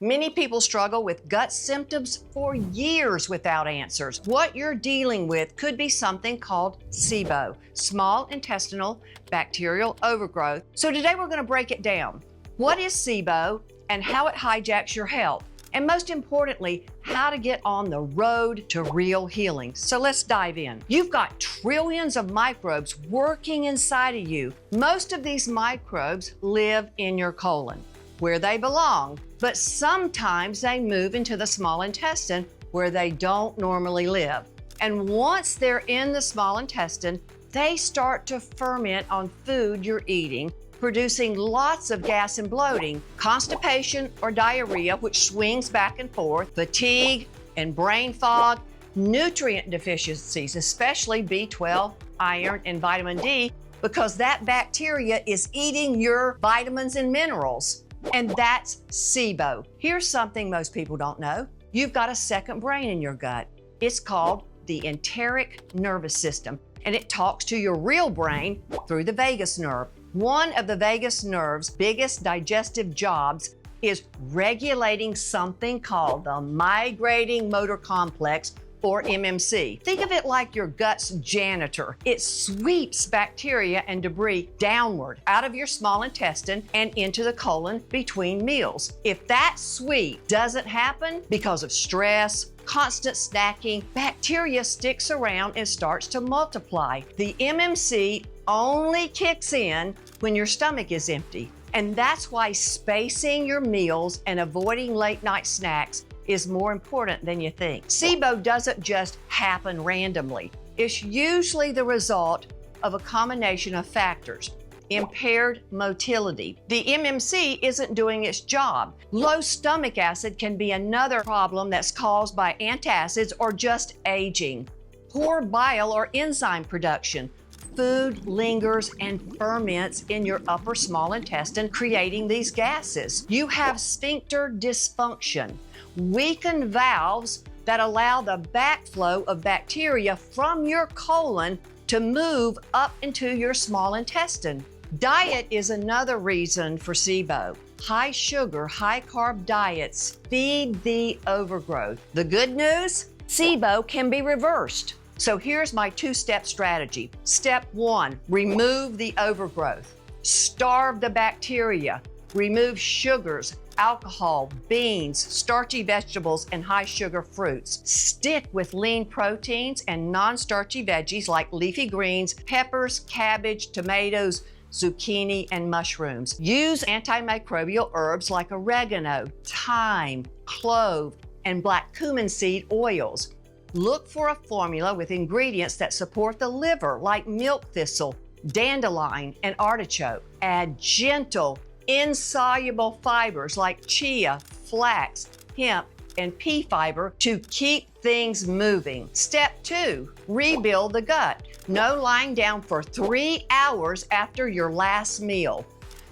Many people struggle with gut symptoms for years without answers. What you're dealing with could be something called Sibo, small intestinal bacterial overgrowth. So today we're going to break it down. What is Sibo and how it hijacks your health? And most importantly, how to get on the road to real healing. So let's dive in. You've got trillions of microbes working inside of you. Most of these microbes live in your colon, where they belong, but sometimes they move into the small intestine where they don't normally live. And once they're in the small intestine, they start to ferment on food you're eating, producing lots of gas and bloating, constipation or diarrhea, which swings back and forth, fatigue and brain fog, nutrient deficiencies, especially B12, iron, and vitamin D, because that bacteria is eating your vitamins and minerals. And that's Sibo. Here's something most people don't know. You've got a second brain in your gut. It's called the enteric nervous system, and it talks to your real brain through the vagus nerve. One of the vagus nerve's biggest digestive jobs is regulating something called the migrating motor complex, or MMC. Think of it like your gut's janitor. It sweeps bacteria and debris downward out of your small intestine and into the colon between meals. If that sweep doesn't happen because of stress, constant snacking, bacteria sticks around and starts to multiply. The MMC only kicks in when your stomach is empty. And that's why spacing your meals and avoiding late night snacks is more important than you think. Sibo doesn't just happen randomly. It's usually the result of a combination of factors. Impaired motility. The MMC isn't doing its job. Low stomach acid can be another problem that's caused by antacids or just aging. Poor bile or enzyme production. Food lingers and ferments in your upper small intestine, creating these gases. You have sphincter dysfunction, weakened valves that allow the backflow of bacteria from your colon to move up into your small intestine. Diet is another reason for Sibo. High sugar, high carb diets feed the overgrowth. The good news? Sibo can be reversed. So here's my two-step strategy. Step 1, remove the overgrowth. Starve the bacteria. Remove sugars, alcohol, beans, starchy vegetables, and high-sugar fruits. Stick with lean proteins and non-starchy veggies like leafy greens, peppers, cabbage, tomatoes, zucchini, and mushrooms. Use antimicrobial herbs like oregano, thyme, clove, and black cumin seed oils. Look for a formula with ingredients that support the liver, like milk thistle, dandelion, and artichoke. Add gentle, insoluble fibers like chia, flax, hemp, and pea fiber to keep things moving. Step 2, rebuild the gut. No lying down for 3 hours after your last meal.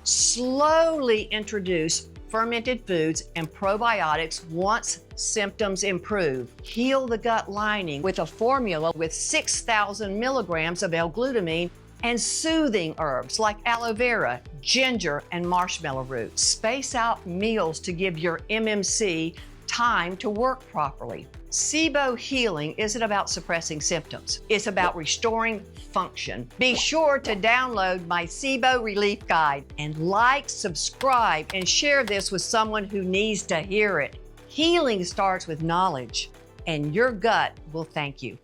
Slowly introduce fermented foods and probiotics once symptoms improve. Heal the gut lining with a formula with 6,000 milligrams of L-glutamine and soothing herbs like aloe vera, ginger, and marshmallow root. Space out meals to give your MMC time to work properly. Sibo healing isn't about suppressing symptoms. It's about restoring function. Be sure to download my Sibo Relief Guide and like, subscribe, and share this with someone who needs to hear it. Healing starts with knowledge, and your gut will thank you.